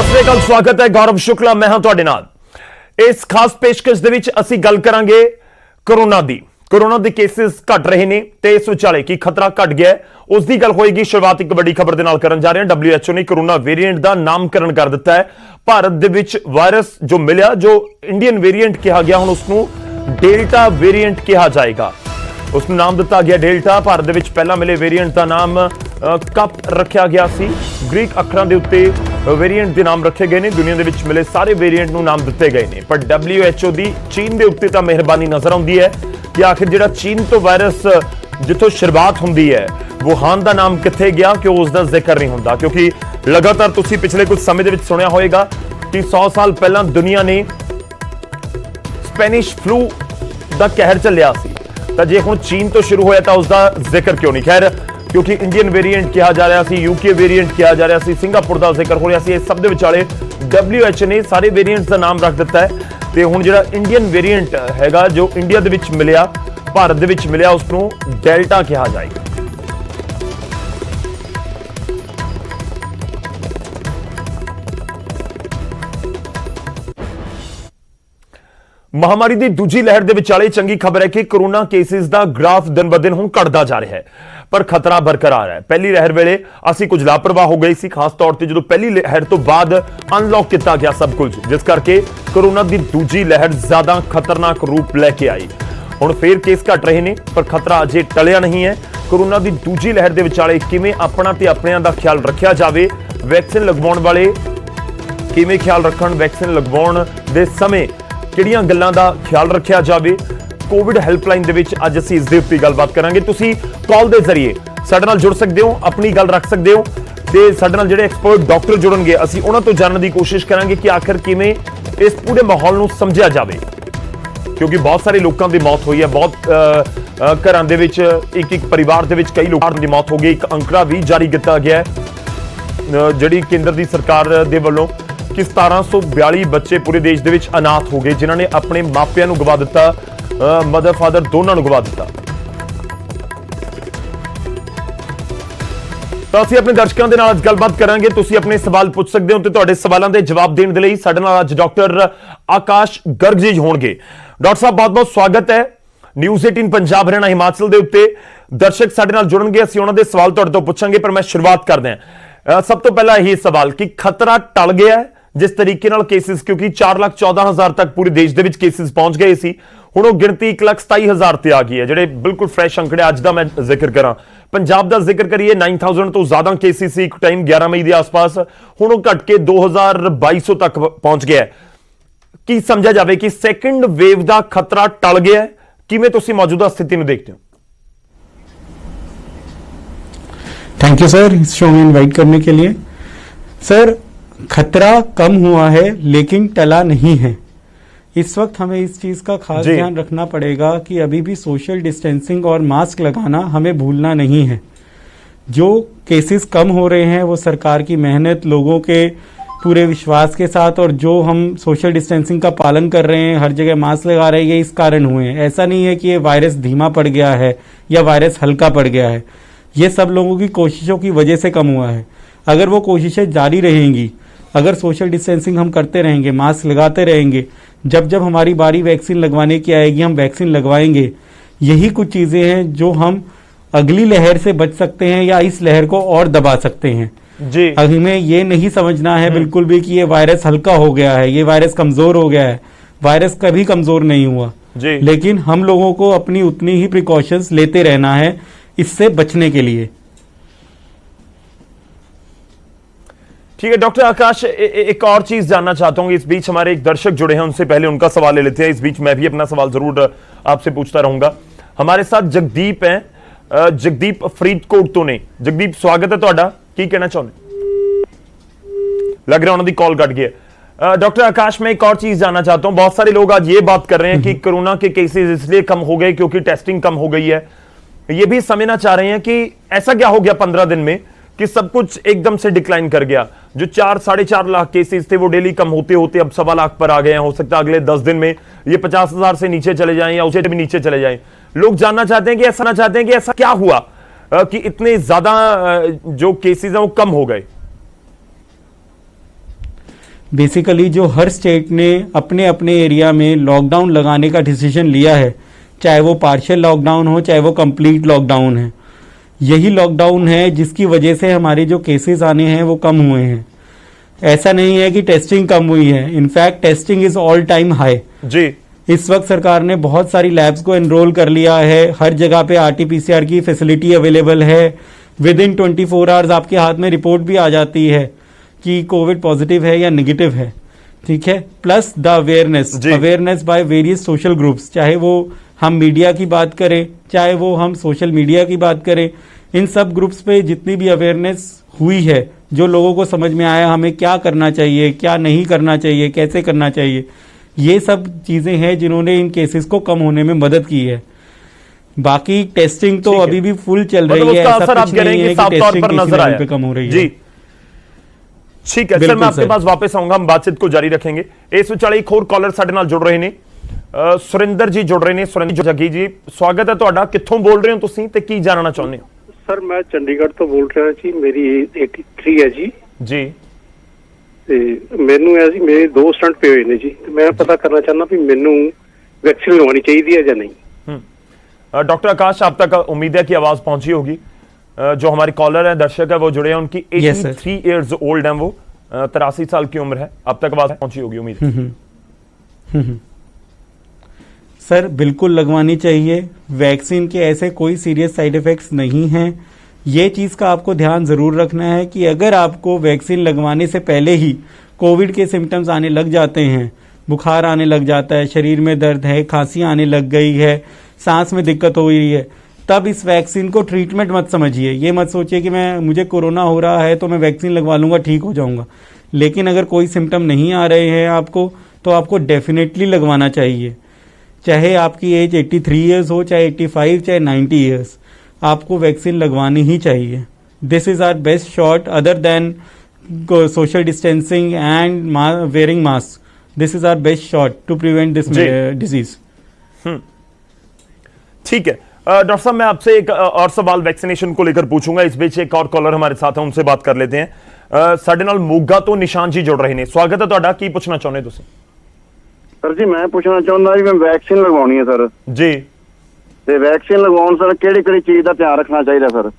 ਸਤਿ ਸ੍ਰੀ ਅਕਾਲ, ਸਵਾਗਤ ਹੈ। ਗੌਰਵ ਸ਼ੁਕਲਾ ਮੈਂ ਹਾਂ ਤੁਹਾਡੇ ਨਾਲ। ਇਸ ਖਾਸ ਪੇਸ਼ਕਸ਼ ਦੇ ਵਿੱਚ ਅਸੀਂ ਗੱਲ ਕਰਾਂਗੇ ਕੋਰੋਨਾ ਦੇ ਕੇਸਿਸ ਘਟ ਰਹੇ ਨੇ ਤੇ ਇਸ ਵਿਚਾਲੇ ਕੀ ਖਤਰਾ ਘਟ ਗਿਆ ਹੈ, ਉਸ ਦੀ ਗੱਲ ਹੋਏਗੀ। ਸ਼ੁਰੂਆਤ ਇੱਕ ਵੱਡੀ ਖਬਰ ਦੇ ਨਾਲ ਕਰਨ ਜਾ ਰਹੇ ਹਾਂ। WHO ਨੇ ਕੋਰੋਨਾ ਵੇਰੀਐਂਟ ਦਾ ਨਾਮਕਰਨ ਕਰ ਦਿੱਤਾ ਹੈ। ਭਾਰਤ ਦੇ ਵਿੱਚ ਵਾਇਰਸ ਜੋ ਮਿਲਿਆ, ਜੋ ਇੰਡੀਅਨ ਵੇਰੀਐਂਟ ਕਿਹਾ ਗਿਆ, ਹੁਣ ਉਸ ਨੂੰ ਡੈਲਟਾ ਵੇਰੀਐਂਟ ਕਿਹਾ ਜਾਏਗਾ। ਉਸ ਨੂੰ ਨਾਮ ਦਿੱਤਾ ਗਿਆ ਡੈਲਟਾ। ਭਾਰਤ ਦੇ ਵਿੱਚ ਪਹਿਲਾਂ ਮਿਲੇ ਵੇਰੀਐਂਟ ਦਾ ਨਾਮ ਕੱਪ ਰੱਖਿਆ ਗਿਆ ਸੀ। ਗ੍ਰੀਕ ਅੱਖਰਾਂ ਦੇ ਉੱਤੇ ਵੇਰੀਐਂਟ ਦੇ ਨਾਮ ਰੱਖੇ ਗਏ ਨੇ। ਦੁਨੀਆ ਦੇ ਵਿੱਚ ਮਿਲੇ ਸਾਰੇ ਵੇਰੀਐਂਟ ਨੂੰ ਨਾਮ ਦਿੱਤੇ ਗਏ ਨੇ, ਪਰ WHO ਦੀ ਚੀਨ ਦੇ ਉੱਤੇ ਤਾਂ ਮਿਹਰਬਾਨੀ ਨਜ਼ਰ ਆਉਂਦੀ ਹੈ ਕਿ ਆਖਿਰ ਜਿਹੜਾ ਚੀਨ ਤੋਂ ਵਾਇਰਸ ਜਿੱਥੋਂ ਸ਼ੁਰੂਆਤ ਹੁੰਦੀ ਹੈ, ਵੁਹਾਨ ਦਾ ਨਾਮ ਕਿੱਥੇ ਗਿਆ ਕਿ ਉਸ ਦਾ ਜ਼ਿਕਰ ਨਹੀਂ ਹੁੰਦਾ। ਕਿਉਂਕਿ ਲਗਾਤਾਰ ਤੁਸੀਂ ਪਿਛਲੇ ਕੁਝ ਸਮੇਂ ਦੇ ਵਿੱਚ ਸੁਣਿਆ ਹੋਵੇਗਾ ਕਿ 100 ਸਾਲ ਪਹਿਲਾਂ ਦੁਨੀਆ ਨੇ ਸਪੈਨਿਸ਼ ਫਲੂ ਦਾ ਕਹਿਰ ਚੱਲਿਆ ਸੀ, ਤਾਂ ਜੇ ਹੁਣ ਚੀਨ ਤੋਂ ਸ਼ੁਰੂ ਹੋਇਆ ਤਾਂ ਉਸ ਦਾ ਜ਼ਿਕਰ ਕਿਉਂ ਨਹੀਂ। ਖੈਰ, ਕਿਉਂਕਿ ਇੰਡੀਅਨ ਵੇਰੀਐਂਟ ਕਿਹਾ ਜਾ ਰਿਹਾ ਸੀ, UK ਵੇਰੀਐਂਟ ਕਿਹਾ ਜਾ ਰਿਹਾ ਸੀ, ਸਿੰਗਾਪੁਰ ਦਾ ਜ਼ਿਕਰ ਹੋ ਰਿਹਾ ਸੀ, ਇਸ ਸਭ ਦੇ ਵਿਚਾਲੇ WHO ਨੇ ਸਾਰੇ ਵੇਰੀਐਂਟਸ ਦਾ ਨਾਮ ਰੱਖ ਦਿੱਤਾ ਹੈ। ਤੇ ਹੁਣ ਜਿਹੜਾ ਇੰਡੀਅਨ ਵੇਰੀਐਂਟ ਹੈਗਾ, ਜੋ ਇੰਡੀਆ ਦੇ ਵਿੱਚ ਮਿਲਿਆ, ਭਾਰਤ ਦੇ ਵਿੱਚ ਮਿਲਿਆ, ਉਸ ਨੂੰ ਡੈਲਟਾ ਕਿਹਾ ਜਾਏਗਾ। ਮਹਾਮਾਰੀ ਦੀ ਦੂਜੀ ਲਹਿਰ ਦੇ ਵਿਚਾਲੇ ਚੰਗੀ ਖਬਰ ਹੈ ਕਿ ਕੋਰੋਨਾ ਕੇਸਿਸ ਦਾ ਗ੍ਰਾਫ ਦਿਨ ਬ ਦਿਨ ਹੁਣ ਘਟਦਾ ਜਾ ਰਿਹਾ ਹੈ, ਪਰ ਖਤਰਾ ਬਰਕਰਾਰ ਹੈ। ਪਹਿਲੀ ਲਹਿਰ ਵੇਲੇ ਅਸੀਂ ਕੁਝ ਲਾਪਰਵਾਹ ਹੋ ਗਏ ਸੀ, ਖਾਸ ਤੌਰ ਤੇ ਜਦੋਂ ਪਹਿਲੀ ਲਹਿਰ ਤੋਂ ਬਾਅਦ ਅਨਲੌਕ ਕੀਤਾ ਗਿਆ ਸਭ ਕੁਝ, ਜਿਸ ਕਰਕੇ ਕੋਰੋਨਾ ਦੀ ਦੂਜੀ ਲਹਿਰ ਜ਼ਿਆਦਾ ਖਤਰਨਾਕ ਰੂਪ ਲੈ ਕੇ ਆਈ। ਹੁਣ ਫੇਰ ਕੇਸ ਘਟ ਰਹੇ ਨੇ, ਪਰ ਖਤਰਾ ਅਜੇ ਟਲਿਆ ਨਹੀਂ ਹੈ। ਕੋਰੋਨਾ ਦੀ ਦੂਜੀ ਲਹਿਰ ਦੇ ਵਿਚਾਲੇ ਕਿਵੇਂ ਆਪਣਾ ਤੇ ਆਪਣਿਆਂ ਦਾ ਖਿਆਲ ਰੱਖਿਆ ਜਾਵੇ, ਵੈਕਸੀਨ ਲਗਵਾਉਣ ਵਾਲੇ ਕਿਵੇਂ ਖਿਆਲ ਰੱਖਣ, ਵੈਕਸੀਨ ਲਗਵਾਉਣ ਦੇ ਸਮੇਂ ਕਿਹੜੀਆਂ ਗੱਲਾਂ ਦਾ ਖਿਆਲ ਰੱਖਿਆ ਜਾਵੇ, ਕੋਵਿਡ ਹੈਲਪਲਾਈਨ ਦੇ ਵਿੱਚ ਅੱਜ ਅਸੀਂ ਇਸ ਦੇ ਉੱਤੇ ਗੱਲਬਾਤ ਕਰਾਂਗੇ। ਤੁਸੀਂ ਕਾਲ ਦੇ ਜ਼ਰੀਏ ਸਾਡੇ ਨਾਲ ਜੁੜ ਸਕਦੇ ਹੋ, ਆਪਣੀ ਗੱਲ ਰੱਖ ਸਕਦੇ ਹੋ, ਤੇ ਸਾਡੇ ਨਾਲ ਜਿਹੜੇ ਐਕਸਪਰਟ ਡਾਕਟਰ ਜੁੜਨਗੇ, ਅਸੀਂ ਉਹਨਾਂ ਤੋਂ ਜਾਣਨ ਦੀ ਕੋਸ਼ਿਸ਼ ਕਰਾਂਗੇ ਕਿ ਆਖਿਰ ਕਿਵੇਂ ਇਸ ਪੂਰੇ ਮਾਹੌਲ ਨੂੰ ਸਮਝਿਆ ਜਾਵੇ। ਕਿਉਂਕਿ ਬਹੁਤ ਸਾਰੇ ਲੋਕਾਂ ਦੀ ਮੌਤ ਹੋਈ ਹੈ, ਬਹੁਤ ਘਰਾਂ ਦੇ ਵਿੱਚ ਇੱਕ ਪਰਿਵਾਰ ਦੇ ਵਿੱਚ ਕਈ ਲੋਕਾਂ ਦੀ ਮੌਤ ਹੋ ਗਈ। ਇੱਕ ਅੰਕੜਾ ਵੀ ਜਾਰੀ ਕੀਤਾ ਗਿਆ ਹੈ ਜਿਹੜੀ ਕੇਂਦਰ ਦੀ ਸਰਕਾਰ ਦੇ ਵੱਲੋਂ ਕਿ 1742 ਬੱਚੇ ਪੂਰੇ ਦੇਸ਼ ਦੇ ਵਿੱਚ ਅਨਾਥ ਹੋ ਗਏ, ਜਿਨ੍ਹਾਂ ਨੇ ਆਪਣੇ ਮਾਪਿਆਂ ਨੂੰ ਗਵਾ ਦਿੱਤਾ, ਮਦਰ ਫਾਦਰ ਦੋਨਾਂ ਨੂੰ ਗਵਾ ਦਿੱਤਾ। ਤਾਂ ਅਸੀਂ ਆਪਣੇ ਦਰਸ਼ਕਾਂ ਦੇ ਨਾਲ ਅੱਜ ਗੱਲਬਾਤ ਕਰਾਂਗੇ। ਤੁਸੀਂ ਆਪਣੇ ਸਵਾਲ ਪੁੱਛ ਸਕਦੇ ਹੋ ਤੇ ਤੁਹਾਡੇ ਸਵਾਲਾਂ ਦੇ ਜਵਾਬ ਦੇਣ ਦੇ ਲਈ ਸਾਡੇ ਨਾਲ ਅੱਜ ਡਾਕਟਰ ਆਕਾਸ਼ ਗਰਗ ਜੀ ਹੋਣਗੇ। ਡਾਕਟਰ ਸਾਹਿਬ, ਬਹੁਤ-ਬਹੁਤ ਸਵਾਗਤ ਹੈ ਨਿਊਜ਼ 18 ਪੰਜਾਬ ਹਰਿਆਣਾ ਹਿਮਾਚਲ ਦੇ ਉੱਤੇ। ਦਰਸ਼ਕ ਸਾਡੇ ਨਾਲ ਜੁੜਨਗੇ, ਅਸੀਂ ਉਹਨਾਂ ਦੇ ਸਵਾਲ ਤੁਹਾਡੇ ਤੋਂ ਪੁੱਛਾਂਗੇ, ਪਰ ਮੈਂ ਸ਼ੁਰੂਆਤ ਕਰਦੇ ਹਾਂ। ਸਭ ਤੋਂ ਪਹਿਲਾਂ ਇਹ ਸਵਾਲ ਕਿ ਖਤਰਾ ਟਲ ਗਿਆ ਹੈ ਜਿਸ ਤਰੀਕੇ ਨਾਲ ਕੇਸਿਸ, ਕਿਉਂਕਿ 4,14,000 ਤੱਕ ਪੂਰੇ ਦੇਸ਼ ਦੇ ਵਿੱਚ ਕੇਸਿਸ ਪਹੁੰਚ ਗਏ ਸੀ, ਹੁਣ ਉਹ ਗਿਣਤੀ 1,27,000 ਤੇ ਆ ਗਈ ਹੈ। ਜਿਹੜੇ ਬਿਲਕੁਲ ਫਰੈਸ਼ ਅੰਕੜੇ ਅੱਜ ਦਾ ਮੈਂ ਜ਼ਿਕਰ ਕਰਾਂ, ਪੰਜਾਬ ਦਾ ਜ਼ਿਕਰ ਕਰੀਏ, 9,000 ਤੋਂ ਜ਼ਿਆਦਾ ਕੇਸਿਸ ਸੀ ਇੱਕ ਟਾਈਮ 11 ਮਈ ਦੇ ਆਸ-ਪਾਸ, ਹੁਣ ਉਹ ਘਟ ਕੇ 2,2200 ਤੱਕ ਪਹੁੰਚ ਗਿਆ ਹੈ। ਕੀ ਸਮਝਿਆ ਜਾਵੇ ਕਿ ਸੈਕੰਡ ਵੇਵ ਦਾ ਖਤਰਾ ਟਲ ਗਿਆ ਹੈ? ਕਿਵੇਂ ਤੁਸੀਂ ਮੌਜੂਦਾ ਸਥਿਤੀ ਨੂੰ ਦੇਖਦੇ ਹੋ? थैंक यू सर इस शो में इनवाइट करने के लिए। सर, खतरा कम हुआ है लेकिन टला नहीं है। इस वक्त हमें इस चीज का खास ध्यान रखना पड़ेगा कि अभी भी सोशल डिस्टेंसिंग और मास्क लगाना हमें भूलना नहीं है। जो केसेस कम हो रहे हैं वो सरकार की मेहनत, लोगों के पूरे विश्वास के साथ, और जो हम सोशल डिस्टेंसिंग का पालन कर रहे हैं, हर जगह मास्क लगा रहे हैं, ये इस कारण हुए हैं। ऐसा नहीं है कि ये वायरस धीमा पड़ गया है या वायरस हल्का पड़ गया है, ये सब लोगों की कोशिशों की वजह से कम हुआ है। अगर वो कोशिशें जारी रहेंगी, अगर सोशल डिस्टेंसिंग हम करते रहेंगे, मास्क लगाते रहेंगे, जब जब हमारी बारी वैक्सीन लगवाने की आएगी हम वैक्सीन लगवाएंगे। यही कुछ चीज़ें हैं जो हम अगली लहर से बच सकते हैं या इस लहर को और दबा सकते हैं जी। हमें ये नहीं समझना है बिल्कुल भी कि ये वायरस हल्का हो गया है, ये वायरस कमज़ोर हो गया है। वायरस कभी कमज़ोर नहीं हुआ जी, लेकिन हम लोगों को अपनी उतनी ही प्रिकॉशंस लेते रहना है इससे बचने के लिए। ठीक है डॉक्टर आकाश, एक और चीज जानना चाहता हूं। इस बीच हमारे एक दर्शक जुड़े हैं, उनसे पहले उनका सवाल ले लेते हैं। इस बीच मैं भी अपना सवाल जरूर आपसे पूछता रहूंगा। हमारे साथ जगदीप हैं, जगदीप फरीदकोट तो ने। जगदीप, स्वागत है ਤੁਹਾਡਾ, ਕੀ ਕਹਿਣਾ ਚਾਹੁੰਦੇ? लग रहा है उन्होंने कॉल कट गया। डॉक्टर आकाश, मैं एक और चीज जानना चाहता हूं। बहुत सारे लोग आज ये बात कर रहे हैं कि कोरोना के केसेस इसलिए कम हो गए क्योंकि टेस्टिंग कम हो गई है। ये भी समझना चाह रहे हैं कि ऐसा क्या हो गया 15 दिन में कि सब कुछ एकदम से डिक्लाइन कर गया। जो 4-4.5 लाख केसेस थे वो डेली कम होते होते अब 1.25 लाख पर आ गए हैं। हो सकता है अगले 10 दिन में ये 50,000 से नीचे चले जाएं या उससे भी नीचे चले जाएं। लोग जानना चाहते हैं कि ऐसा क्या हुआ कि इतने ज्यादा जो केसेस हैं वो कम हो गए। बेसिकली जो हर स्टेट ने अपने अपने एरिया में लॉकडाउन लगाने का डिसीजन लिया है, चाहे वो पार्शियल लॉकडाउन हो चाहे वो कंप्लीट लॉकडाउन है, यही लॉकडाउन है जिसकी वजह से हमारे जो केसेस आने हैं वो कम हुए हैं। ऐसा नहीं है कि टेस्टिंग कम हुई है, in fact testing is all time high जी। इस वक्त सरकार ने बहुत सारी लैब्स को एनरोल कर लिया है, हर जगह पे आरटीपीसीआर की फैसिलिटी अवेलेबल है। विद इन 24 आवर्स आपके हाथ में रिपोर्ट भी आ जाती है कि कोविड पॉजिटिव है या नेगेटिव है, ठीक है। Plus the awareness by various social groups, चाहे वो हम मीडिया की बात करें चाहे वो हम सोशल मीडिया की बात करें, इन सब ग्रुप्स पे जितनी भी अवेयरनेस हुई है, जो लोगों को समझ में आया हमें क्या करना चाहिए क्या नहीं करना चाहिए कैसे करना चाहिए, ये सब चीजें हैं जिन्होंने इन केसेस को कम होने में मदद की है। बाकी टेस्टिंग तो अभी भी फुल चल रही है, ऐसा कुछ नहीं है कि टेस्टिंग किसी लेवल पे कम हो रही है। ठीक है सर, मैं आपके पास वापस आऊंगा, हम बातचीत को जारी रखेंगे। इस विचाले एक होर कॉलर साडे नाल जुड़ रहे ने, सुरिंदर जी जुड़ रहे ने। सुरिंदर जगी जी, स्वागत है तुहाडा। कित्थों बोल रहे हो तुसीं ते की जानना चाहुंदे हो? सर मैं चंडीगढ़ तो बोल रहा जी, मेरी एज 83 है जी। जी ਤੇ ਮੈਨੂੰ ਹੈ ਜੀ, ਮੇਰੇ 2 ਸਟੰਟ ਪਏ ਹੋਏ ਨੇ ਜੀ, ਤੇ ਮੈਂ ਪਤਾ ਕਰਨਾ ਚਾਹੁੰਦਾ ਵੀ ਮੈਨੂੰ वैक्सीन लगवानी चाहिए है या नहीं। डॉक्टर आकाश, आप तक उम्मीद है कि आवाज पहुंची होगी। जो हमारे कॉलर हैं, दर्शक है, वो जुड़े हैं, उनकी 83 ईयर्स ओल्ड हैं, वो 83 साल की उम्र है। अब तक आवाज पहुंची होगी उम्मीद है। सर बिल्कुल लगवानी चाहिए, वैक्सीन के ऐसे कोई सीरियस साइड इफेक्ट्स नहीं हैं। ये चीज का आपको ध्यान जरूर रखना है कि अगर आपको वैक्सीन लगवाने से पहले ही कोविड के सिम्टम्स आने लग जाते हैं, बुखार आने लग जाता है, शरीर में दर्द है, खांसी आने लग गई है, सांस में दिक्कत हो रही है, तब इस वैक्सीन को ट्रीटमेंट मत समझिए। ये मत सोचिए कि मुझे कोरोना हो रहा है तो मैं वैक्सीन लगवा लूंगा ठीक हो जाऊंगा। लेकिन अगर कोई सिम्टम नहीं आ रहे हैं आपको, तो आपको डेफिनेटली लगवाना चाहिए, चाहे आपकी एज 83 ईयर्स हो, चाहे 85, चाहे 90 ईयर्स, आपको वैक्सीन लगवानी ही चाहिए। This is our best shot other than social distancing and wearing mask. This is our best shot to prevent this disease. ठीक है डॉक्टर साहब, मैं आपसे एक और सवाल वैक्सीनेशन को लेकर पूछूंगा। इस बीच एक और कॉलर हमारे साथ है, उनसे बात कर लेते हैं। साडे नाल मोगा तो निशान जी जुड़ रहे हैं, स्वागत है तुहाडा। की पूछना चाहुंदे तुसीं? सर जी मैं पूछना चाਹੁੰਦਾ जी, मैं वैक्सीन लगवानी है सर जी, ਤੇ वैक्सीन लगवाਉਣ सर ਕਿਹੜੀ ਕਿਹੜੀ ਚੀਜ਼ ਦਾ ਧਿਆਨ ਰੱਖਣਾ ਚਾਹੀਦਾ सर?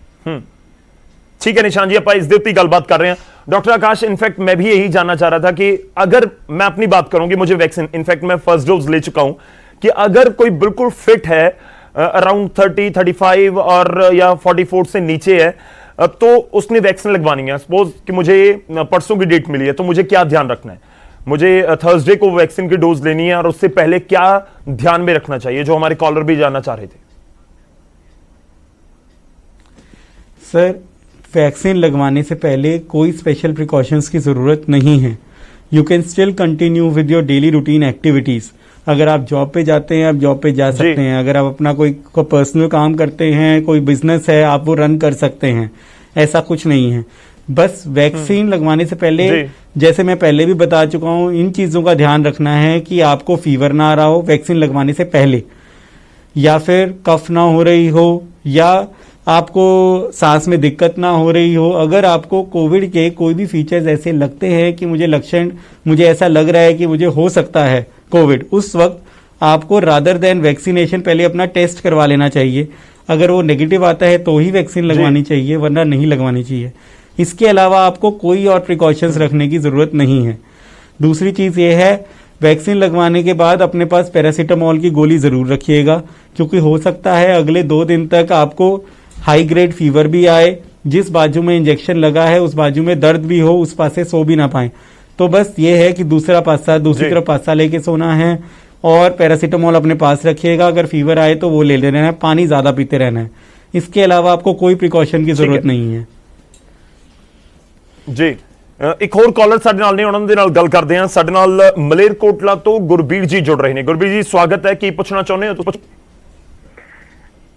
ठीक है निशान जी, आप इस दे गलबात कर रहे हैं। डॉक्टर आकाश, इनफैक्ट मैं भी यही जानना चाह रहा था कि अगर मैं अपनी बात करूं कि मुझे वैक्सीन, इनफैक्ट मैं फर्स्ट डोज ले चुका हूं, कि अगर कोई बिल्कुल फिट है, अराउंड 30, 35 और या 44 से नीचे है, तो उसने वैक्सीन लगवानी है। सपोज कि मुझे परसों की डेट मिली है, तो मुझे क्या ध्यान रखना है? मुझे थर्सडे को वैक्सीन की डोज लेनी है, और उससे पहले क्या ध्यान में रखना चाहिए, जो हमारे कॉलर भी जानना चाह रहे थे? सर वैक्सीन लगवाने से पहले कोई स्पेशल प्रिकॉशंस की ज़रूरत नहीं है। You can still continue with your daily routine activities. अगर आप जॉब पे जाते हैं, आप जॉब पे जा सकते हैं। अगर आप अपना कोई पर्सनल काम करते हैं, कोई बिजनेस है, आप वो रन कर सकते हैं, ऐसा कुछ नहीं है। बस वैक्सीन लगवाने से पहले, जैसे मैं पहले भी बता चुका हूं, इन चीज़ों का ध्यान रखना है कि आपको फीवर ना आ रहा हो वैक्सीन लगवाने से पहले, या फिर कफ ना हो रही हो, या आपको सांस में दिक्कत ना हो रही हो। अगर आपको कोविड के कोई भी फीचर्स ऐसे लगते हैं कि मुझे ऐसा लग रहा है कि मुझे हो सकता है कोविड, उस वक्त आपको रादर देन वैक्सीनेशन पहले अपना टेस्ट करवा लेना चाहिए। अगर वो नेगेटिव आता है तो ही वैक्सीन लगवानी चाहिए, वरना नहीं लगवानी चाहिए। इसके अलावा आपको कोई और प्रिकॉशंस रखने की जरूरत नहीं है। दूसरी चीज ये है, वैक्सीन लगवाने के बाद अपने पास पैरासीटामोल की गोली जरूर रखिएगा, क्योंकि हो सकता है अगले 2 दिन तक आपको हाई ग्रेड फीवर भी आए, जिस बाजू में इंजेक्शन लगा है उस बाजू में दर्द भी हो, उस पास से सो भी ना पाए। तो बस ये है कि दूसरी तरफ पासा लेके सोना है, और पैरासीटामोल अपने पास रखिएगा। अगर फीवर आए तो वो ले लेना है, पानी ज्यादा पीते रहना है। इसके अलावा आपको कोई प्रिकॉशन की जरूरत नहीं है। जी, एक होर कॉलर साडे नाल ने, उन्हां दे नाल गल करदे हां। साडे नाल मलेरकोटला तो गुरबीर जी जुड़ रहे हैं। गुरबीर जी स्वागत है, की पूछना चाहुंदे हो?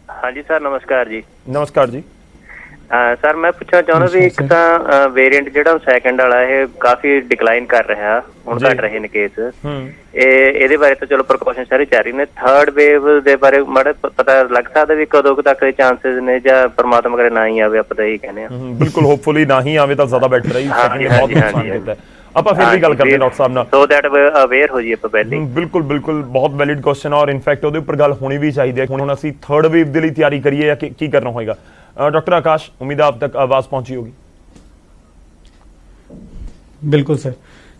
हाँ जी सर, नमस्कार जी। नमस्कार जी। सर मैं पूछना चाਹੁੰਦਾ ਵੀ ਇੱਕ ਤਾਂ ਵੇਰੀਐਂਟ ਜਿਹੜਾ ਸੈਕੰਡ ਵਾਲਾ ਇਹ ਕਾਫੀ ਡਿਕਲਾਈਨ ਕਰ ਰਿਹਾ, ਹੁਣ ਘਟ ਰਹੇ ਨੇ ਕੇਸ। ਇਹਦੇ ਬਾਰੇ ਤਾਂ ਚਲੋ ਪ੍ਰੀਕਾਸ਼ਨ ਸਾਰੇ ਚੱਲ ਰਹੇ ਨੇ। ਥਰਡ ਵੇਵ ਦੇ ਬਾਰੇ ਮਾੜਾ ਪਤਾ ਲੱਗ ਸਕਦਾ ਵੀ ਕਦੋਂ ਤੱਕ ਦੇ ਚਾਂਸਸ ਨੇ, ਜਾਂ ਪਰਮਾਤਮਾ ਕਰੇ ਨਾ ਹੀ ਆਵੇ, ਆਪਾਂ ਤਾਂ ਇਹੀ ਕਹਿੰਦੇ ਆ। ਬਿਲਕੁਲ, ਹੋਪਫੁਲੀ ਨਾ ਹੀ ਆਵੇ ਤਾਂ ਜ਼ਿਆਦਾ ਬੈਟਰ ਹੈ। ਬਹੁਤ ਨੁਕਸਾਨ ਕੀਤਾ ਹੈ। ਆਪਾਂ ਫਿਰ ਵੀ ਗੱਲ ਕਰਦੇ ਡਾਕਟਰ ਸਾਹਿਬ ਨਾਲ, ਸੋ ਦੈਟ ਅਵੇਅਰ ਹੋ ਜੀ ਆਪਾਂ ਪਹਿਲੇ। ਬਿਲਕੁਲ ਬਿਲਕੁਲ, ਬਹੁਤ ਵੈਲਿਡ ਕੁਐਸਚਨ ਔਰ ਇਨਫੈਕਟ ਉਹਦੇ ਉੱਪਰ ਗੱਲ ਹੋਣੀ ਵੀ ਚਾਹੀਦੀ ਹੈ। ਹੁਣ ਅਸੀਂ ਥਰਡ ਵੇਵ ਦੇ ਲਈ ਤਿਆਰੀ ਕਰੀਏ ਜਾਂ ਕੀ ਕਰਨਾ ਹੋਏਗਾ? डॉक्टर आकाश, उम्मीद है आप तक आवाज पहुंची होगी। बिल्कुल सर।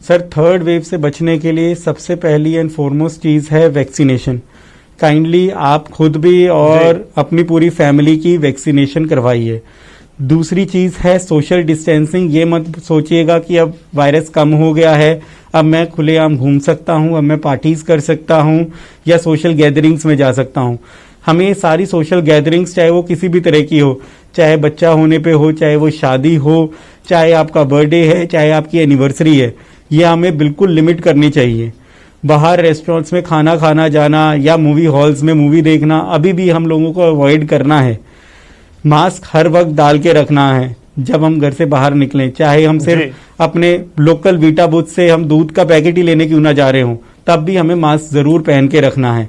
सर, थर्ड वेव से बचने के लिए सबसे पहली एंड फॉरमोस्ट चीज है वैक्सीनेशन। काइंडली आप खुद भी और अपनी पूरी फैमिली की वैक्सीनेशन करवाइए। दूसरी चीज है सोशल डिस्टेंसिंग। ये मत सोचिएगा कि अब वायरस कम हो गया है, अब मैं खुलेआम घूम सकता हूं, अब मैं पार्टीज कर सकता हूं या सोशल गैदरिंग्स में जा सकता हूं। हमें सारी सोशल गैदरिंग्स, चाहे वो किसी भी तरह की हो, चाहे बच्चा होने पे हो, चाहे वो शादी हो, चाहे आपका बर्थडे है, चाहे आपकी एनिवर्सरी है, ये हमें बिल्कुल लिमिट करनी चाहिए। बाहर रेस्टोरेंट्स में खाना खाना जाना या मूवी हॉल्स में मूवी देखना अभी भी हम लोगों को अवॉइड करना है। मास्क हर वक्त डाल के रखना है जब हम घर से बाहर निकलें, चाहे हम सिर्फ अपने लोकल वीटा बूथ से हम दूध का पैकेट ही लेने क्यों ना जा रहे हों, तब भी हमें मास्क जरूर पहन के रखना है।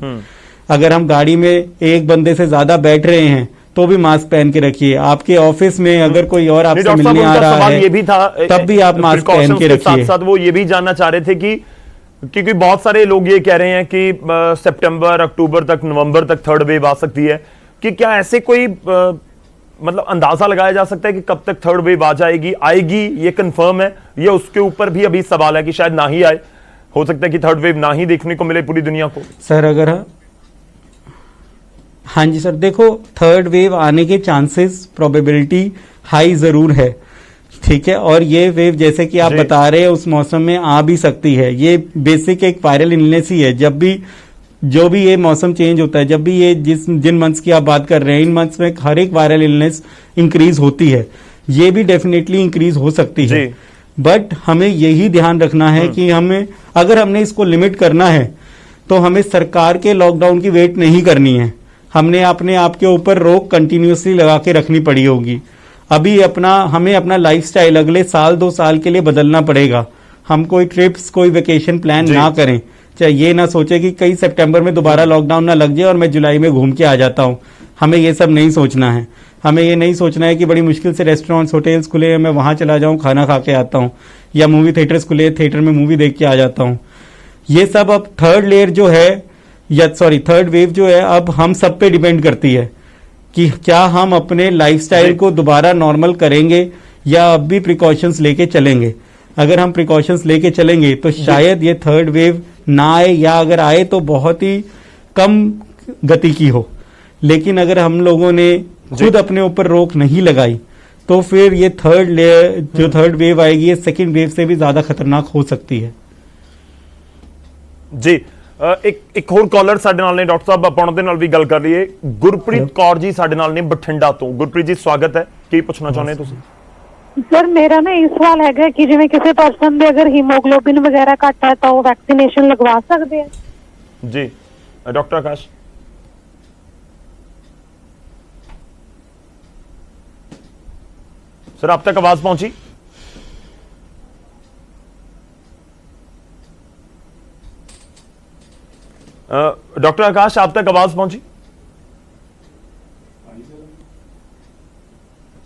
अगर हम गाड़ी में एक बंदे से ज्यादा बैठ रहे हैं तो भी मास्क पहन के रखिए। आपके ऑफिस में अगर कोई और आपसे मिलने आ रहा है, ये भी था, तब भी आप मास्क पहन के रखिए। साथ साथ वो ये भी जानना चाह रहे थे कि क्योंकि बहुत सारे लोग ये कह रहे हैं कि सितंबर, अक्टूबर तक, नवंबर तक थर्ड वेव आ सकती है, कि क्या ऐसे कोई मतलब अंदाजा लगाया जा सकता है कि कब तक थर्ड वेव आ जाएगी, आएगी, ये कंफर्म है? ये उसके ऊपर भी अभी सवाल है कि शायद ना ही आए, हो सकता है कि थर्ड वेव ना ही देखने को मिले पूरी दुनिया को। सर अगर हाँ जी सर, देखो थर्ड वेव आने के चांसेस, प्रोबेबिलिटी हाई जरूर है, ठीक है। और ये वेव जैसे कि आप बता रहे हैं उस मौसम में आ भी सकती है। ये बेसिक एक वायरल इलनेस ही है। जब भी जो भी ये मौसम चेंज होता है, जब भी ये जिन मंथ्स की आप बात कर रहे हैं, इन मंथ्स में हर एक वायरल इलनेस इंक्रीज होती है। ये भी डेफिनेटली इंक्रीज हो सकती है, बट हमें यही ध्यान रखना है कि हमें, अगर हमने इसको लिमिट करना है तो हमें सरकार के लॉकडाउन की वेट नहीं करनी है। हमने अपने आप के ऊपर रोक कंटिन्यूसली लगा के रखनी पड़ी होगी। अभी हमें अपना लाइफस्टाइल अगले साल 2 साल के लिए बदलना पड़ेगा। हम कोई ट्रिप्स, कोई वेकेशन प्लान ना करें, चाहे ये ना सोचे कि कई सितंबर में दोबारा लॉकडाउन ना लग जाए और मैं जुलाई में घूम के आ जाता हूं। हमें ये सब नहीं सोचना है। हमें ये नहीं सोचना है कि बड़ी मुश्किल से रेस्टोरेंट्स, होटल्स खुले हैं, मैं वहां चला जाऊं, खाना खा के आता हूं, या मूवी थिएटर्स खुले, थिएटर में मूवी देख के आ जाता हूं। ये सब अब थर्ड वेव जो है अब हम सब पे डिपेंड करती है कि क्या हम अपने लाइफस्टाइल को दोबारा नॉर्मल करेंगे या अब भी प्रिकॉशंस लेके चलेंगे। अगर हम प्रिकॉशंस लेके चलेंगे तो शायद ये थर्ड वेव ना आए, या अगर आए तो बहुत ही कम गति की हो। लेकिन अगर हम लोगों ने खुद अपने ऊपर रोक नहीं लगाई तो फिर ये थर्ड वेव आएगी, ये सेकंड वेव से भी ज्यादा खतरनाक हो सकती है। जी, एक होर कॉलर साडे नाल ने डॉक्टर साहब, ਆਪਾਂ ਉਹਨਾਂ ਦੇ ਨਾਲ ਵੀ ਗੱਲ ਕਰ ਲਈਏ। ਗੁਰਪ੍ਰੀਤ ਕੌਰ ਜੀ ਸਾਡੇ ਨਾਲ ਨੇ ਬਠਿੰਡਾ ਤੋਂ। ਗੁਰਪ੍ਰੀਤ ਜੀ ਸਵਾਗਤ ਹੈ, ਕੀ ਪੁੱਛਣਾ ਚਾਹੁੰਦੇ ਤੁਸੀਂ? सर मेरा ना ये सवाल है कि जिवें किसी पर्सन दे अगर हीमोग्लोबिन वगैरह घट है तो वो वैक्सीनेशन लगवा सकते हैं? जी डॉक्टर आकाश। सर आप तक आवाज पहुंची? डॉक्टर आकाश आप तक आवाज पहुंची?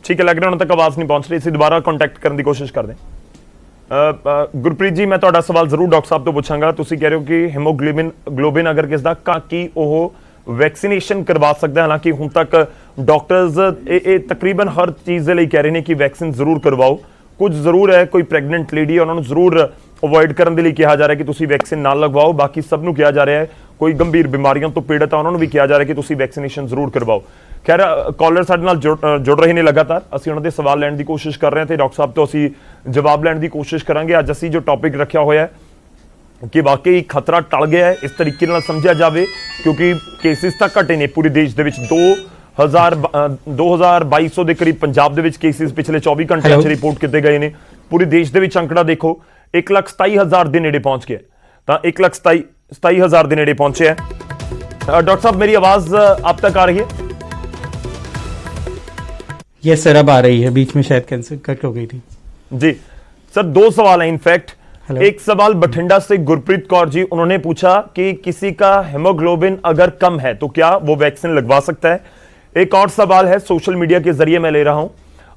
ठीक है, लग रहा उन्होंने तक आवाज नहीं पहुंच रही, इसे दोबारा कॉन्टैक्ट करने की कोशिश कर दें। गुरप्रीत जी, मैं ਤੁਹਾਡਾ ਸਵਾਲ ਜ਼ਰੂਰ ਡਾਕਟਰ ਸਾਹਿਬ ਤੋਂ ਪੁੱਛਾਂਗਾ। ਤੁਸੀਂ ਕਹਿ ਰਹੇ ਹੋ ਕਿ ਹੀਮੋਗਲੋਬਿਨ ਅਗਰ ਕਿਸ ਦਾ ਕੀ ਉਹ ਵੈਕਸੀਨੇਸ਼ਨ ਕਰਵਾ ਸਕਦਾ ਹੈ। ਹਾਲਾਂਕਿ ਹੁਣ ਤੱਕ ਡਾਕਟਰਸ ਇਹ ਤਕਰੀਬਨ ਹਰ ਚੀਜ਼ ਦੇ ਲਈ ਕਹਿ ਰਹੇ ਨੇ ਕਿ ਵੈਕਸੀਨ ਜ਼ਰੂਰ ਕਰਵਾਓ। ਕੁਝ ਜ਼ਰੂਰ ਹੈ, ਕੋਈ ਪ੍ਰੈਗਨੈਂਟ ਲੇਡੀ ਉਹਨਾਂ ਨੂੰ ਜ਼ਰੂਰ ਅਵੋਇਡ ਕਰਨ ਦੇ ਲਈ ਕਿਹਾ ਜਾ ਰਿਹਾ ਕਿ ਤੁਸੀਂ ਵੈਕਸੀਨ ਨਾ ਲਗਵਾਓ। ਬਾਕੀ ਸਭ ਨੂੰ ਕਿਹਾ ਜਾ ਰਿਹਾ ਹੈ, ਕੋਈ ਗੰਭੀਰ ਬਿਮਾਰੀਆਂ ਤੋਂ ਪੀੜਤ ਆ ਉਹਨਾਂ ਨੂੰ ਵੀ ਕਿਹਾ ਜਾ ਰਿਹਾ ਕਿ ਤੁਸੀਂ ਵੈਕਸੀਨੇਸ਼ਨ ਜ਼ਰੂਰ ਕਰਵਾਓ। खैर कॉलर साडे नाल जुड़ रहे हैं लगातार, असीं उन्हां दे सवाल लैण दी कोशिश कर रहे हैं ते डॉक्टर साहब तो असीं जवाब लैण दी कोशिश करांगे। अज असीं जो टॉपिक रखिया होया है कि वाकई खतरा टल गया है, इस तरीके नाल समझिया जावे, क्योंकि केसिस तां घटे ने पूरे देश दे विच। 2200 दे करीब पंजाब दे विच केसिस पिछले 24 घंटिਆਂ च रिपोर्ट किए गए ने। पूरे देश दे विच अंकड़ा देखो 1,27,000 दे नेड़े पहुंच गया, तां 1,27,000 दे नेड़े पहुंचे है। डॉक्टर साहब मेरी आवाज आप तक आ रही है? ये सर अब आ रही है, बीच में शायद कैंसिल कट हो गई थी। जी सर, 2 सवाल हैं इनफैक्ट। एक सवाल बठिंडा से गुरप्रीत कौर जी, उन्होंने पूछा कि किसी का हेमोग्लोबिन अगर कम है तो क्या वो वैक्सीन लगवा सकता है। एक और सवाल है सोशल मीडिया के जरिए मैं ले रहा हूं,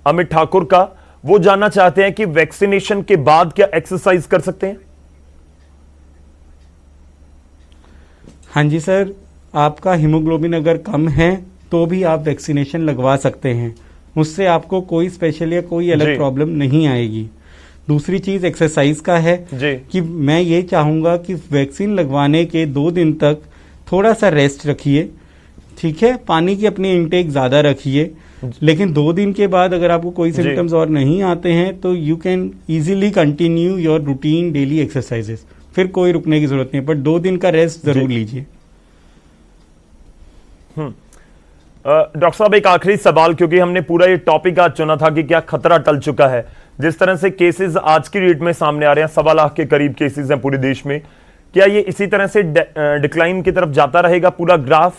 अमित ठाकुर का। वो जानना चाहते हैं कि वैक्सीनेशन के बाद क्या एक्सरसाइज कर सकते हैं? हाँ जी सर, आपका हीमोग्लोबिन अगर कम है तो भी आप वैक्सीनेशन लगवा सकते हैं, उससे आपको कोई स्पेशल या कोई अलग प्रॉब्लम नहीं आएगी। दूसरी चीज एक्सरसाइज का है कि मैं ये चाहूंगा कि वैक्सीन लगवाने के 2 दिन तक थोड़ा सा रेस्ट रखिए, ठीक है, पानी की अपनी इनटेक ज्यादा रखिए, लेकिन 2 दिन के बाद अगर आपको कोई सिम्टम्स और नहीं आते हैं तो you can easily continue your routine daily exercises, फिर कोई रुकने की जरूरत नहीं, बट 2 दिन का रेस्ट जरूर लीजिए। डॉक्टर साहब, एक आखिरी सवाल, क्योंकि हमने पूरा ये टॉपिक आज चुना था कि क्या खतरा टल चुका है। जिस तरह से केसेस आज की डेट में सामने आ रहे हैं, 1.25 लाख के करीब केसेस हैं पूरे देश में, क्या ये इसी तरह से डिक्लाइन की तरफ जाता रहेगा पूरा ग्राफ?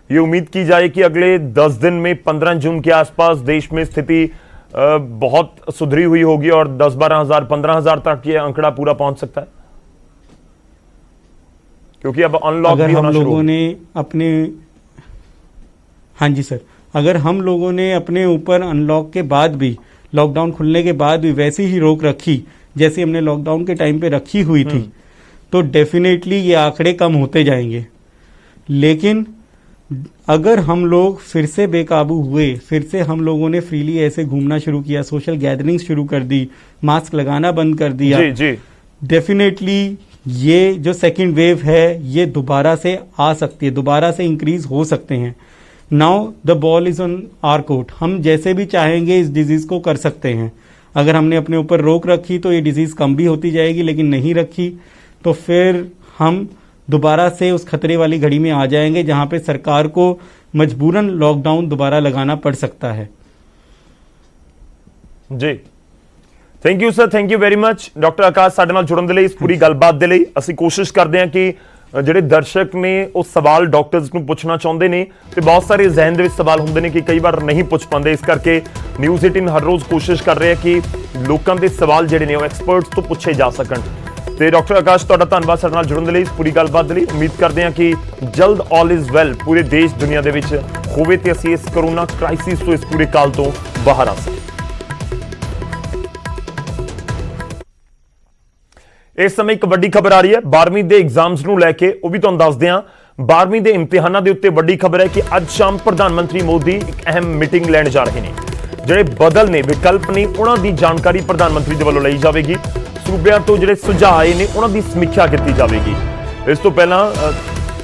ये उम्मीद की जाए कि अगले 10 दिन में 15 जून के आसपास देश में स्थिति बहुत सुधरी हुई होगी और 10-12 हजार 15 हजार तक ये आंकड़ा पूरा पहुंच सकता है, क्योंकि अब अनलॉक भी होना शुरू लोगों ने अपने हाँ जी सर, अगर हम लोगों ने अपने ऊपर अनलॉक के बाद भी, लॉकडाउन खुलने के बाद भी वैसी ही रोक रखी जैसे हमने लॉकडाउन के टाइम पे रखी हुई थी, तो डेफिनेटली ये आंकड़े कम होते जाएंगे। लेकिन अगर हम लोग फिर से बेकाबू हुए, फिर से हम लोगों ने फ्रीली ऐसे घूमना शुरू किया, सोशल गैदरिंग्स शुरू कर दी, मास्क लगाना बंद कर दिया, डेफिनेटली ये जो सेकंड वेव है ये दोबारा से आ सकती है, दोबारा से इंक्रीज हो सकते हैं। Now the ball is on our court, हम जैसे भी चाहेंगे इस डिजीज को कर सकते हैं। अगर हमने अपने ऊपर रोक रखी तो ये डिजीज कम भी होती जाएगी, लेकिन नहीं रखी तो फिर हम दोबारा से उस खतरे वाली घड़ी में आ जाएंगे जहां पे सरकार को मजबूरन लॉकडाउन दोबारा लगाना पड़ सकता है। जी, thank you sir, thank you very much doctor Akash, साडे नाल जुड़न दे लई, इस पूरी गलबात दे लई। ਅਸੀਂ ਕੋਸ਼ਿਸ਼ ਕਰਦੇ ਹਾਂ ਕਿ ਜਿਹੜੇ ਦਰਸ਼ਕ ਨੇ ਉਹ ਸਵਾਲ ਡਾਕਟਰਸ ਨੂੰ ਪੁੱਛਣਾ ਚਾਹੁੰਦੇ ਨੇ ਤੇ ਬਹੁਤ ਸਾਰੇ ਜ਼ਿਹਨ ਦੇ ਵਿੱਚ ਸਵਾਲ ਹੁੰਦੇ ਨੇ ਕਿ ਕਈ ਵਾਰ ਨਹੀਂ ਪੁੱਛ ਪਾਉਂਦੇ, ਇਸ ਕਰਕੇ ਨਿਊਜ਼ 18 ਹਰ ਰੋਜ਼ ਕੋਸ਼ਿਸ਼ ਕਰ ਰਿਹਾ ਕਿ ਲੋਕਾਂ ਦੇ ਸਵਾਲ ਜਿਹੜੇ ਨੇ ਉਹ ਐਕਸਪਰਟਸ ਤੋਂ ਪੁੱਛੇ ਜਾ ਸਕਣ। ਤੇ ਡਾਕਟਰ ਆਕਾਸ਼, ਤੁਹਾਡਾ ਧੰਨਵਾਦ ਸਾਡੇ ਨਾਲ ਜੁੜਨ ਦੇ ਲਈ, ਇਸ ਪੂਰੀ ਗੱਲਬਾਤ ਦੇ ਲਈ। ਉਮੀਦ ਕਰਦੇ ਹਾਂ ਕਿ ਜਲਦ ਆਲ ਇਜ਼ ਵੈਲ ਪੂਰੇ ਦੇਸ਼ ਦੁਨੀਆ ਦੇ ਵਿੱਚ ਹੋਵੇ ਤੇ ਅਸੀਂ ਇਸ ਕਰੋਨਾ ਕ੍ਰਾਈਸਿਸ ਤੋਂ, ਇਸ ਪੂਰੇ ਕਾਲ ਤੋਂ ਬਾਹਰ ਆ ਸਕੀਏ। ਇਸ ਸਮੇਂ ਇੱਕ ਵੱਡੀ ਖਬਰ ਆ ਰਹੀ ਹੈ 12ਵੀਂ ਦੇ ਐਗਜ਼ਾਮਸ ਨੂੰ ਲੈ ਕੇ, ਉਹ ਵੀ ਤੁਹਾਨੂੰ ਦੱਸਦੇ ਹਾਂ। 12ਵੀਂ ਦੇ ਇਮਤਿਹਾਨਾਂ ਦੇ ਉੱਤੇ ਵੱਡੀ ਖਬਰ ਹੈ ਕਿ ਅੱਜ ਸ਼ਾਮ ਪ੍ਰਧਾਨ ਮੰਤਰੀ ਮੋਦੀ ਇੱਕ ਅਹਿਮ ਮੀਟਿੰਗ ਲੈਣ ਜਾ ਰਹੇ ਨੇ। ਜਿਹੜੇ ਬਦਲ ਨੇ, ਵਿਕਲਪ ਨੇ, ਉਹਨਾਂ ਦੀ ਜਾਣਕਾਰੀ ਪ੍ਰਧਾਨ ਮੰਤਰੀ ਦੇ ਵੱਲੋਂ ਲਈ ਜਾਵੇਗੀ। ਸੂਬਿਆਂ ਤੋਂ ਜਿਹੜੇ ਸੁਝਾਅ ਆਏ ਨੇ ਉਹਨਾਂ ਦੀ ਸਮੀਖਿਆ ਕੀਤੀ ਜਾਵੇਗੀ। ਇਸ ਤੋਂ ਪਹਿਲਾਂ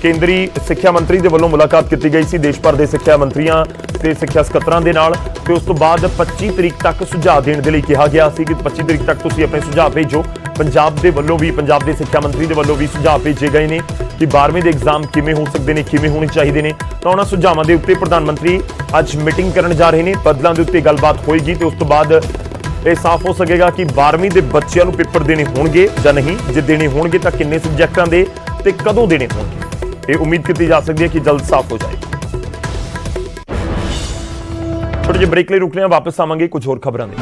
ਕੇਂਦਰੀ ਸਿੱਖਿਆ ਮੰਤਰੀ ਦੇ ਵੱਲੋਂ ਮੁਲਾਕਾਤ ਕੀਤੀ ਗਈ ਸੀ ਦੇਸ਼ ਭਰ ਦੇ ਸਿੱਖਿਆ ਮੰਤਰੀਆਂ ਤੇ ਸਿੱਖਿਆ ਸਕੱਤਰਾਂ ਦੇ ਨਾਲ, ਤੇ ਉਸ ਤੋਂ ਬਾਅਦ 25 ਤਰੀਕ ਤੱਕ ਸੁਝਾਅ ਦੇਣ ਦੇ ਲਈ ਕਿਹਾ ਗਿਆ ਸੀ ਕਿ 25 ਤਰੀਕ ਤੱਕ ਤੁਸੀਂ ਆਪਣੇ ਸੁਝਾਅ ਭੇਜੋ। ਪੰਜਾਬ ਦੇ ਵੱਲੋਂ ਵੀ, ਪੰਜਾਬ ਦੇ ਸਿੱਖਿਆ ਮੰਤਰੀ ਦੇ ਵੱਲੋਂ ਵੀ ਸੁਝਾਅ ਭੇਜੇ ਗਏ ਨੇ ਕਿ 12ਵੀਂ ਦੇ ਐਗਜ਼ਾਮ ਕਿਵੇਂ ਹੋ ਸਕਦੇ ਨੇ, ਕਿਵੇਂ ਹੋਣੇ ਚਾਹੀਦੇ ਨੇ। ਤਾਂ ਉਹਨਾਂ ਸੁਝਾਵਾਂ ਦੇ ਉੱਤੇ ਪ੍ਰਧਾਨ ਮੰਤਰੀ ਅੱਜ ਮੀਟਿੰਗ ਕਰਨ ਜਾ ਰਹੇ ਨੇ। ਬਦਲਾਂ ਦੇ ਉੱਤੇ ਗੱਲਬਾਤ ਹੋਏਗੀ ਤੇ ਉਸ ਤੋਂ ਬਾਅਦ ਇਹ ਸਾਫ਼ ਹੋ ਸਕੇਗਾ ਕਿ 12ਵੀਂ ਦੇ ਬੱਚਿਆਂ ਨੂੰ ਪੇਪਰ ਦੇਣੇ ਹੋਣਗੇ ਜਾਂ ਨਹੀਂ, ਜੇ ਦੇਣੇ ਹੋਣਗੇ ਤਾਂ ਕਿੰਨੇ ਸਬਜੈਕਟਾਂ ਦੇ ਤੇ ਕਦੋਂ ਦੇਣੇ ਹੋਣਗੇ। ਇਹ ਉਮੀਦ ਕੀਤੀ ਜਾ ਸਕਦੀ ਹੈ ਕਿ ਜਲਦ ਸਾਫ਼ ਹੋ ਜਾਏਗੀ। ਛੋਟੇ ਜਿਹੇ ਬ੍ਰੇਕ ਲਈ ਰੁਕਦੇ ਹਾਂ, ਵਾਪਸ ਆਵਾਂਗੇ ਕੁਝ ਹੋਰ ਖਬਰਾਂ ਦੇ।